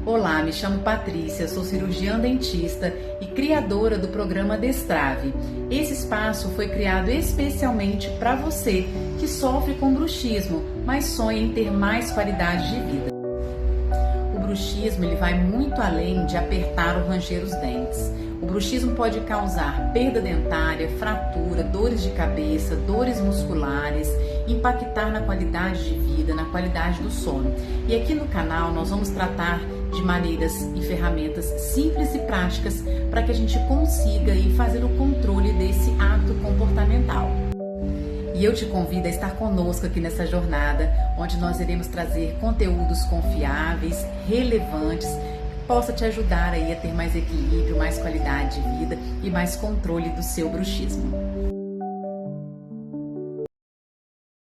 Olá, me chamo Patrícia, sou cirurgiã dentista e criadora do programa Destrave. Esse espaço foi criado especialmente para você que sofre com bruxismo, mas sonha em ter mais qualidade de vida. O bruxismo ele vai muito além de apertar ou ranger os dentes. O bruxismo pode causar perda dentária, fratura, dores de cabeça, dores musculares, impactar na qualidade de vida, na qualidade do sono. E aqui no canal nós vamos tratar de maneiras e ferramentas simples e práticas para que a gente consiga aí fazer o controle desse ato comportamental. E eu te convido a estar conosco aqui nessa jornada, onde nós iremos trazer conteúdos confiáveis, relevantes, que possa te ajudar aí a ter mais equilíbrio, mais qualidade de vida e mais controle do seu bruxismo.